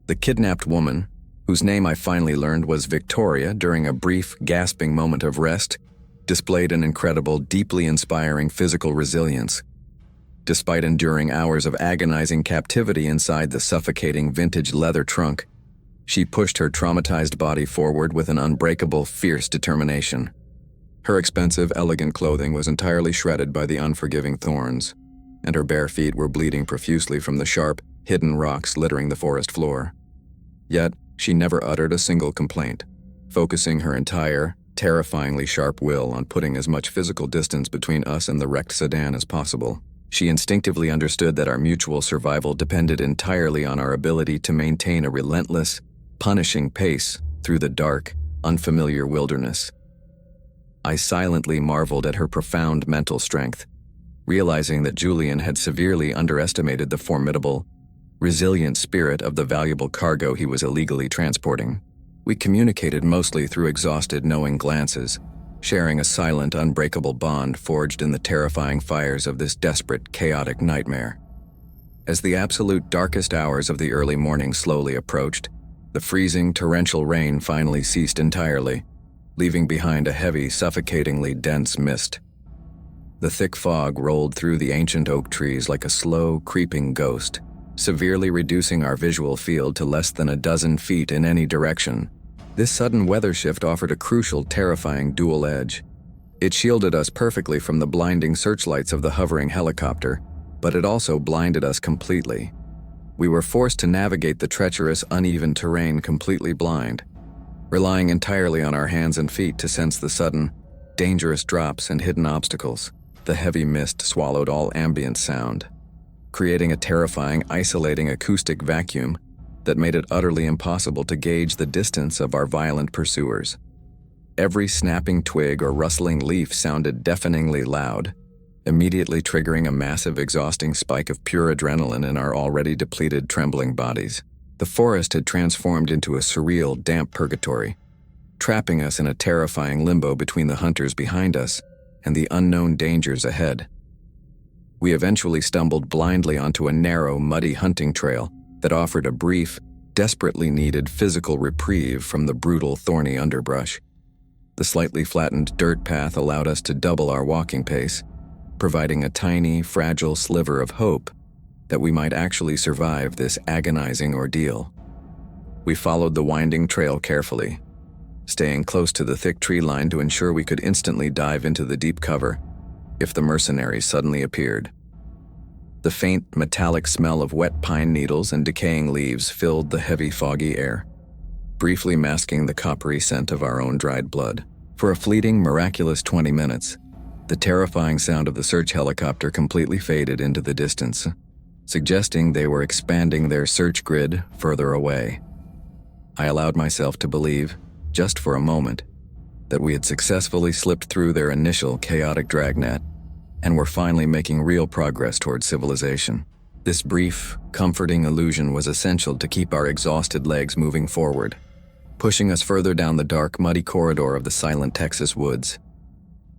The kidnapped woman, whose name I finally learned was Victoria during a brief, gasping moment of rest, displayed an incredible, deeply inspiring physical resilience. Despite enduring hours of agonizing captivity inside the suffocating vintage leather trunk, she pushed her traumatized body forward with an unbreakable, fierce determination. Her expensive, elegant clothing was entirely shredded by the unforgiving thorns, and her bare feet were bleeding profusely from the sharp, hidden rocks littering the forest floor. Yet, she never uttered a single complaint, focusing her entire, terrifyingly sharp will on putting as much physical distance between us and the wrecked sedan as possible. She instinctively understood that our mutual survival depended entirely on our ability to maintain a relentless, punishing pace through the dark, unfamiliar wilderness. I silently marveled at her profound mental strength, realizing that Julian had severely underestimated the formidable, resilient spirit of the valuable cargo he was illegally transporting. We communicated mostly through exhausted, knowing glances, sharing a silent, unbreakable bond forged in the terrifying fires of this desperate, chaotic nightmare. As the absolute darkest hours of the early morning slowly approached, the freezing, torrential rain finally ceased entirely, leaving behind a heavy, suffocatingly dense mist. The thick fog rolled through the ancient oak trees like a slow, creeping ghost, severely reducing our visual field to less than a dozen feet in any direction. This sudden weather shift offered a crucial, terrifying dual edge. It shielded us perfectly from the blinding searchlights of the hovering helicopter, but it also blinded us completely. We were forced to navigate the treacherous, uneven terrain completely blind, relying entirely on our hands and feet to sense the sudden, dangerous drops and hidden obstacles. The heavy mist swallowed all ambient sound, creating a terrifying, isolating acoustic vacuum that made it utterly impossible to gauge the distance of our violent pursuers. Every snapping twig or rustling leaf sounded deafeningly loud, immediately triggering a massive, exhausting spike of pure adrenaline in our already depleted, trembling bodies. The forest had transformed into a surreal, damp purgatory, trapping us in a terrifying limbo between the hunters behind us and the unknown dangers ahead. We eventually stumbled blindly onto a narrow, muddy hunting trail that offered a brief, desperately needed physical reprieve from the brutal, thorny underbrush. The slightly flattened dirt path allowed us to double our walking pace, providing a tiny, fragile sliver of hope that we might actually survive this agonizing ordeal. We followed the winding trail carefully, staying close to the thick tree line to ensure we could instantly dive into the deep cover if the mercenaries suddenly appeared. The faint, metallic smell of wet pine needles and decaying leaves filled the heavy, foggy air, briefly masking the coppery scent of our own dried blood. For a fleeting, miraculous 20 minutes, The terrifying sound of the search helicopter completely faded into the distance, suggesting they were expanding their search grid further away. I allowed myself to believe, just for a moment, that we had successfully slipped through their initial chaotic dragnet and were finally making real progress towards civilization. This brief, comforting illusion was essential to keep our exhausted legs moving forward, pushing us further down the dark, muddy corridor of the silent Texas woods.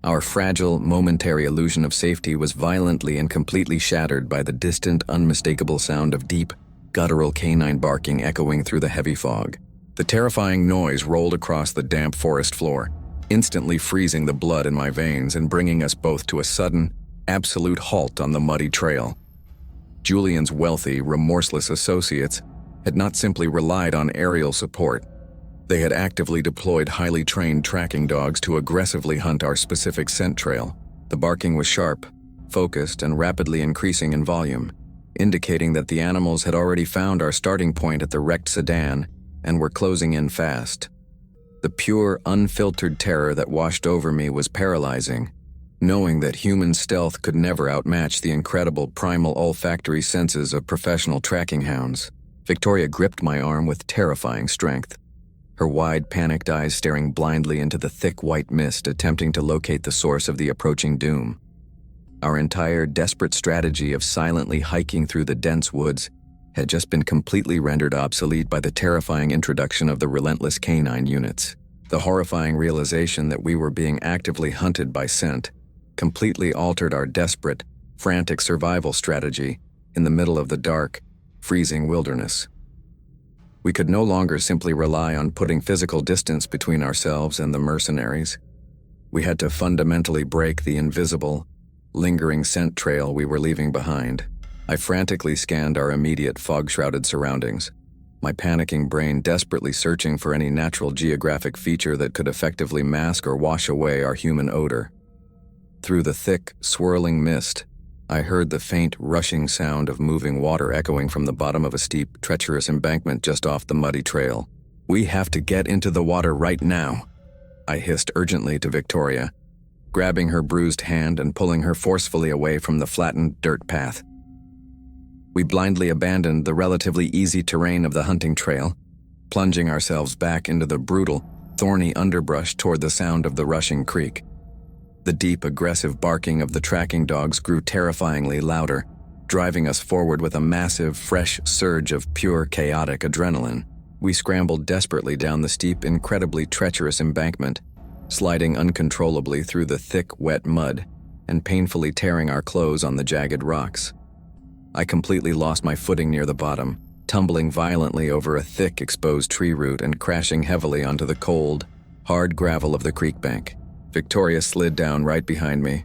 Our fragile, momentary illusion of safety was violently and completely shattered by the distant, unmistakable sound of deep, guttural canine barking echoing through the heavy fog. The terrifying noise rolled across the damp forest floor, instantly freezing the blood in my veins and bringing us both to a sudden, absolute halt on the muddy trail. Julian's wealthy, remorseless associates had not simply relied on aerial support. They had actively deployed highly trained tracking dogs to aggressively hunt our specific scent trail. The barking was sharp, focused, and rapidly increasing in volume, indicating that the animals had already found our starting point at the wrecked sedan and were closing in fast. The pure, unfiltered terror that washed over me was paralyzing, knowing that human stealth could never outmatch the incredible primal olfactory senses of professional tracking hounds. Victoria gripped my arm with terrifying strength, her wide, panicked eyes staring blindly into the thick white mist, attempting to locate the source of the approaching doom. Our entire desperate strategy of silently hiking through the dense woods had just been completely rendered obsolete by the terrifying introduction of the relentless canine units. The horrifying realization that we were being actively hunted by scent completely altered our desperate, frantic survival strategy in the middle of the dark, freezing wilderness. We could no longer simply rely on putting physical distance between ourselves and the mercenaries. We had to fundamentally break the invisible, lingering scent trail we were leaving behind. I frantically scanned our immediate fog-shrouded surroundings, my panicking brain desperately searching for any natural geographic feature that could effectively mask or wash away our human odor. Through the thick, swirling mist, I heard the faint, rushing sound of moving water echoing from the bottom of a steep, treacherous embankment just off the muddy trail. "We have to get into the water right now," I hissed urgently to Victoria, grabbing her bruised hand and pulling her forcefully away from the flattened dirt path. We blindly abandoned the relatively easy terrain of the hunting trail, plunging ourselves back into the brutal, thorny underbrush toward the sound of the rushing creek. The deep, aggressive barking of the tracking dogs grew terrifyingly louder, driving us forward with a massive, fresh surge of pure, chaotic adrenaline. We scrambled desperately down the steep, incredibly treacherous embankment, sliding uncontrollably through the thick, wet mud and painfully tearing our clothes on the jagged rocks. I completely lost my footing near the bottom, tumbling violently over a thick, exposed tree root and crashing heavily onto the cold, hard gravel of the creek bank. Victoria slid down right behind me,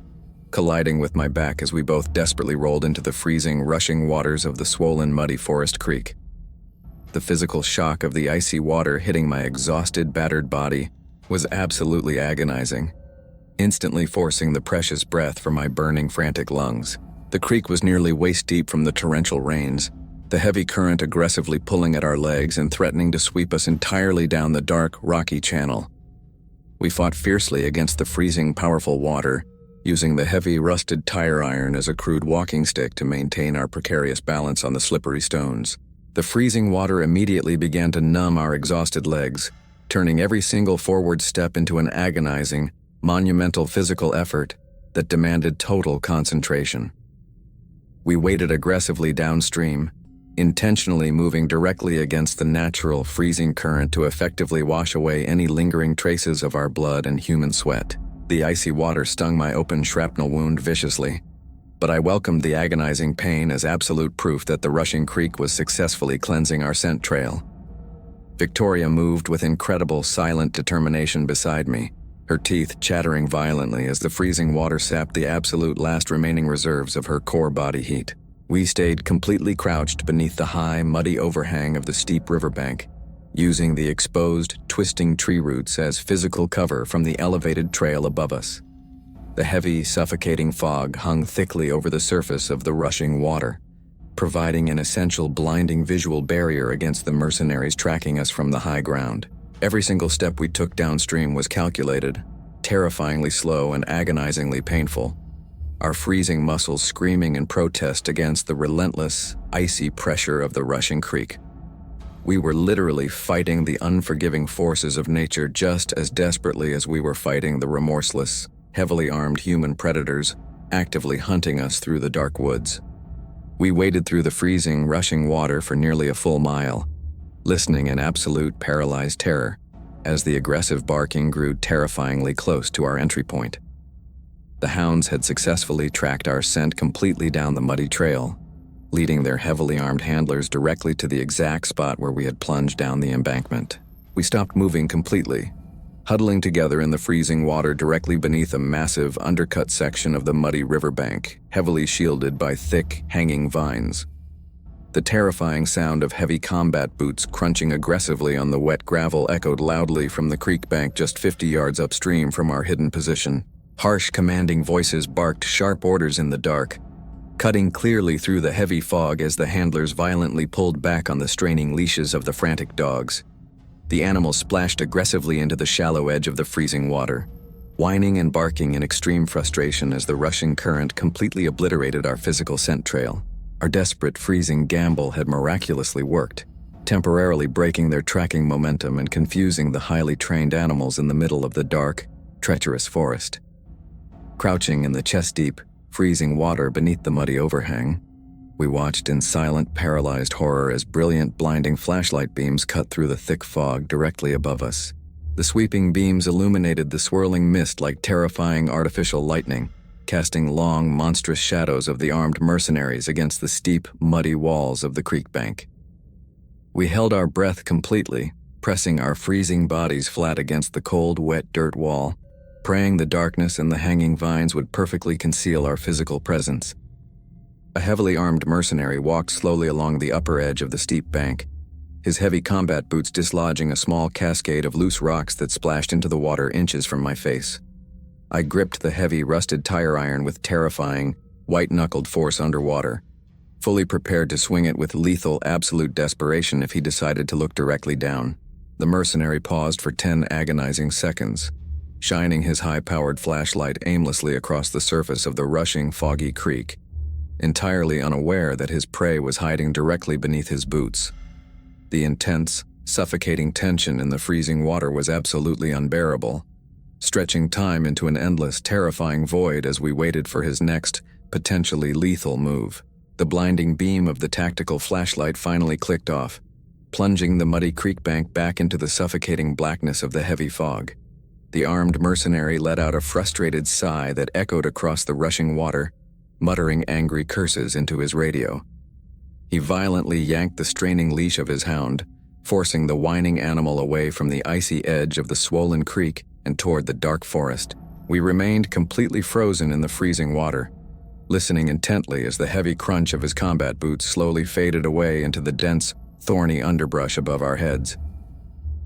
colliding with my back as we both desperately rolled into the freezing, rushing waters of the swollen, muddy forest creek. The physical shock of the icy water hitting my exhausted, battered body was absolutely agonizing, instantly forcing the precious breath from my burning, frantic lungs. The creek was nearly waist-deep from the torrential rains, the heavy current aggressively pulling at our legs and threatening to sweep us entirely down the dark, rocky channel. We fought fiercely against the freezing, powerful water, using the heavy, rusted tire iron as a crude walking stick to maintain our precarious balance on the slippery stones. The freezing water immediately began to numb our exhausted legs, turning every single forward step into an agonizing, monumental physical effort that demanded total concentration. We waded aggressively downstream, intentionally moving directly against the natural, freezing current to effectively wash away any lingering traces of our blood and human sweat. The icy water stung my open shrapnel wound viciously, but I welcomed the agonizing pain as absolute proof that the rushing creek was successfully cleansing our scent trail. Victoria moved with incredible, silent determination beside me, her teeth chattering violently as the freezing water sapped the absolute last remaining reserves of her core body heat. We stayed completely crouched beneath the high, muddy overhang of the steep riverbank, using the exposed, twisting tree roots as physical cover from the elevated trail above us. The heavy, suffocating fog hung thickly over the surface of the rushing water, providing an essential blinding visual barrier against the mercenaries tracking us from the high ground. Every single step we took downstream was calculated, terrifyingly slow and agonizingly painful, our freezing muscles screaming in protest against the relentless, icy pressure of the rushing creek. We were literally fighting the unforgiving forces of nature just as desperately as we were fighting the remorseless, heavily armed human predators actively hunting us through the dark woods. We waded through the freezing, rushing water for nearly a full mile, listening in absolute paralyzed terror as the aggressive barking grew terrifyingly close to our entry point. The hounds had successfully tracked our scent completely down the muddy trail, leading their heavily armed handlers directly to the exact spot where we had plunged down the embankment. We stopped moving completely, huddling together in the freezing water directly beneath a massive, undercut section of the muddy riverbank, heavily shielded by thick, hanging vines. The terrifying sound of heavy combat boots crunching aggressively on the wet gravel echoed loudly from the creek bank just 50 yards upstream from our hidden position. Harsh, commanding voices barked sharp orders in the dark, cutting clearly through the heavy fog as the handlers violently pulled back on the straining leashes of the frantic dogs. The animals splashed aggressively into the shallow edge of the freezing water, whining and barking in extreme frustration as the rushing current completely obliterated our physical scent trail. Our desperate freezing gamble had miraculously worked, temporarily breaking their tracking momentum and confusing the highly trained animals in the middle of the dark, treacherous forest. Crouching in the chest-deep, freezing water beneath the muddy overhang, we watched in silent, paralyzed horror as brilliant, blinding flashlight beams cut through the thick fog directly above us. The sweeping beams illuminated the swirling mist like terrifying artificial lightning, casting long, monstrous shadows of the armed mercenaries against the steep, muddy walls of the creek bank. We held our breath completely, pressing our freezing bodies flat against the cold, wet dirt wall, praying the darkness and the hanging vines would perfectly conceal our physical presence. A heavily armed mercenary walked slowly along the upper edge of the steep bank, his heavy combat boots dislodging a small cascade of loose rocks that splashed into the water inches from my face. I gripped the heavy, rusted tire iron with terrifying, white-knuckled force underwater, fully prepared to swing it with lethal, absolute desperation if he decided to look directly down. The mercenary paused for 10 agonizing seconds, shining his high-powered flashlight aimlessly across the surface of the rushing, foggy creek, entirely unaware that his prey was hiding directly beneath his boots. The intense, suffocating tension in the freezing water was absolutely unbearable, stretching time into an endless, terrifying void as we waited for his next, potentially lethal move. The blinding beam of the tactical flashlight finally clicked off, plunging the muddy creek bank back into the suffocating blackness of the heavy fog. The armed mercenary let out a frustrated sigh that echoed across the rushing water, muttering angry curses into his radio. He violently yanked the straining leash of his hound, forcing the whining animal away from the icy edge of the swollen creek and toward the dark forest. We remained completely frozen in the freezing water, listening intently as the heavy crunch of his combat boots slowly faded away into the dense, thorny underbrush above our heads.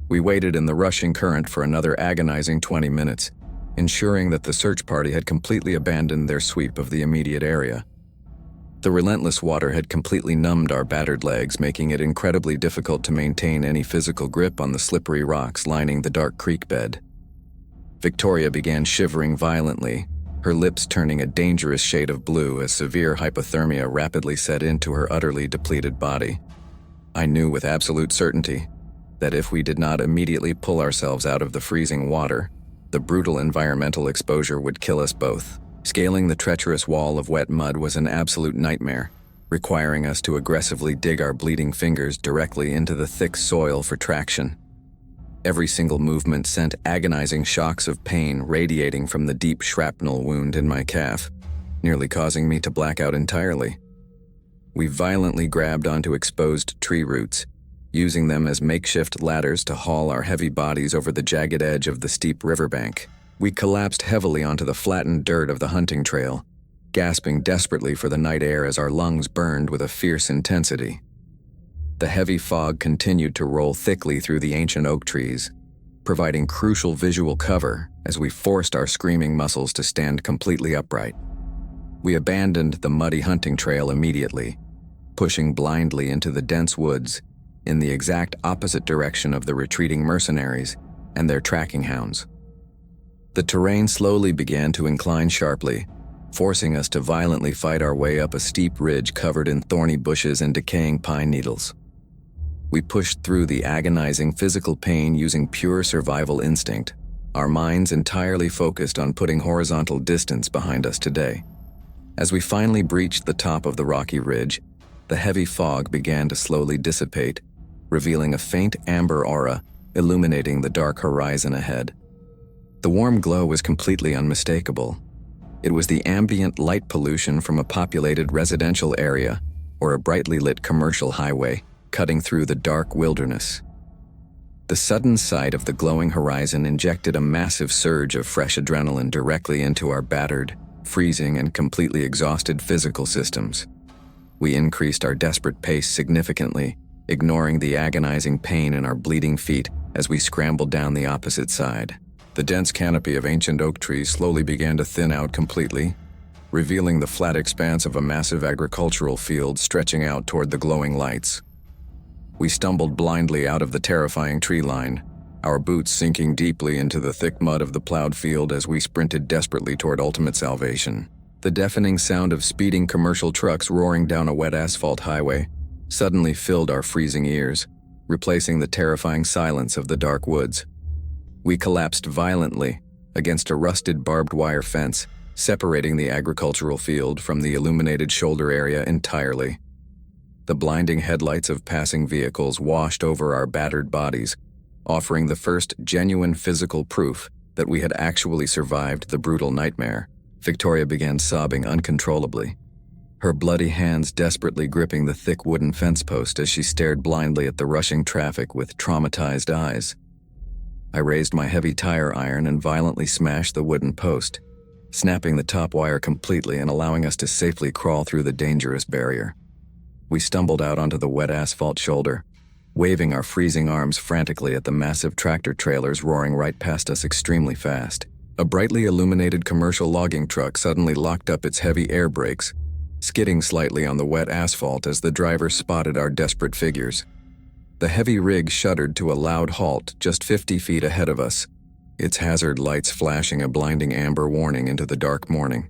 We waited in the rushing current for another agonizing 20 minutes, ensuring that the search party had completely abandoned their sweep of the immediate area. The relentless water had completely numbed our battered legs, making it incredibly difficult to maintain any physical grip on the slippery rocks lining the dark creek bed. Victoria began shivering violently, her lips turning a dangerous shade of blue as severe hypothermia rapidly set into her utterly depleted body. I knew with absolute certainty that if we did not immediately pull ourselves out of the freezing water, the brutal environmental exposure would kill us both. Scaling the treacherous wall of wet mud was an absolute nightmare, requiring us to aggressively dig our bleeding fingers directly into the thick soil for traction. Every single movement sent agonizing shocks of pain radiating from the deep shrapnel wound in my calf, nearly causing me to black out entirely. We violently grabbed onto exposed tree roots, using them as makeshift ladders to haul our heavy bodies over the jagged edge of the steep riverbank. We collapsed heavily onto the flattened dirt of the hunting trail, gasping desperately for the night air as our lungs burned with a fierce intensity. The heavy fog continued to roll thickly through the ancient oak trees, providing crucial visual cover as we forced our screaming muscles to stand completely upright. We abandoned the muddy hunting trail immediately, pushing blindly into the dense woods in the exact opposite direction of the retreating mercenaries and their tracking hounds. The terrain slowly began to incline sharply, forcing us to violently fight our way up a steep ridge covered in thorny bushes and decaying pine needles. We pushed through the agonizing physical pain using pure survival instinct, our minds entirely focused on putting horizontal distance behind us today. As we finally breached the top of the rocky ridge, the heavy fog began to slowly dissipate, revealing a faint amber aura illuminating the dark horizon ahead. The warm glow was completely unmistakable. It was the ambient light pollution from a populated residential area or a brightly lit commercial highway cutting through the dark wilderness. The sudden sight of the glowing horizon injected a massive surge of fresh adrenaline directly into our battered, freezing, and completely exhausted physical systems. We increased our desperate pace significantly, ignoring the agonizing pain in our bleeding feet as we scrambled down the opposite side. The dense canopy of ancient oak trees slowly began to thin out completely, revealing the flat expanse of a massive agricultural field stretching out toward the glowing lights. We stumbled blindly out of the terrifying tree line, our boots sinking deeply into the thick mud of the plowed field as we sprinted desperately toward ultimate salvation. The deafening sound of speeding commercial trucks roaring down a wet asphalt highway suddenly filled our freezing ears, replacing the terrifying silence of the dark woods. We collapsed violently against a rusted barbed wire fence, separating the agricultural field from the illuminated shoulder area entirely. The blinding headlights of passing vehicles washed over our battered bodies, offering the first genuine physical proof that we had actually survived the brutal nightmare. Victoria began sobbing uncontrollably, her bloody hands desperately gripping the thick wooden fence post as she stared blindly at the rushing traffic with traumatized eyes. I raised my heavy tire iron and violently smashed the wooden post, snapping the top wire completely and allowing us to safely crawl through the dangerous barrier. We stumbled out onto the wet asphalt shoulder, waving our freezing arms frantically at the massive tractor trailers roaring right past us extremely fast. A brightly illuminated commercial logging truck suddenly locked up its heavy air brakes, skidding slightly on the wet asphalt as the driver spotted our desperate figures. The heavy rig shuddered to a loud halt just 50 feet ahead of us, its hazard lights flashing a blinding amber warning into the dark morning.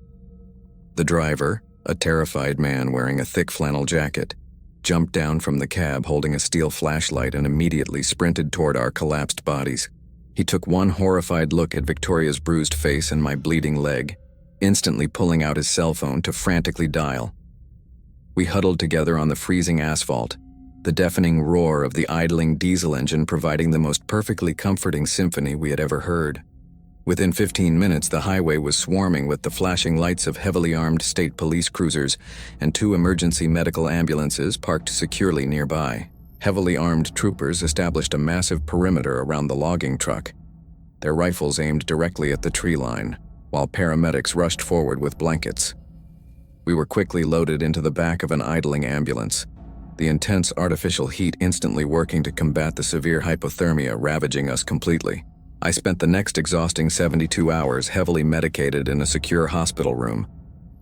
The driver, a terrified man wearing a thick flannel jacket, jumped down from the cab holding a steel flashlight and immediately sprinted toward our collapsed bodies. He took one horrified look at Victoria's bruised face and my bleeding leg, instantly pulling out his cell phone to frantically dial. We huddled together on the freezing asphalt, the deafening roar of the idling diesel engine providing the most perfectly comforting symphony we had ever heard. Within 15 minutes, the highway was swarming with the flashing lights of heavily armed state police cruisers and 2 emergency medical ambulances parked securely nearby. Heavily armed troopers established a massive perimeter around the logging truck, their rifles aimed directly at the tree line, while paramedics rushed forward with blankets. We were quickly loaded into the back of an idling ambulance, the intense artificial heat instantly working to combat the severe hypothermia ravaging us completely. I spent the next exhausting 72 hours heavily medicated in a secure hospital room,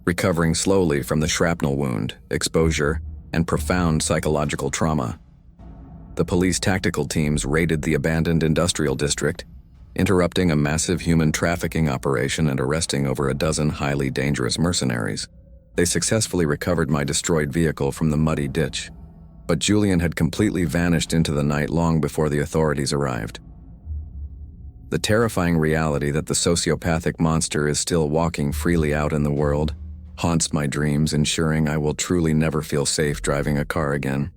recovering slowly from the shrapnel wound, exposure, and profound psychological trauma. The police tactical teams raided the abandoned industrial district, interrupting a massive human trafficking operation and arresting over a dozen highly dangerous mercenaries. They successfully recovered my destroyed vehicle from the muddy ditch, but Julian had completely vanished into the night long before the authorities arrived. The terrifying reality that the sociopathic monster is still walking freely out in the world haunts my dreams, ensuring I will truly never feel safe driving a car again.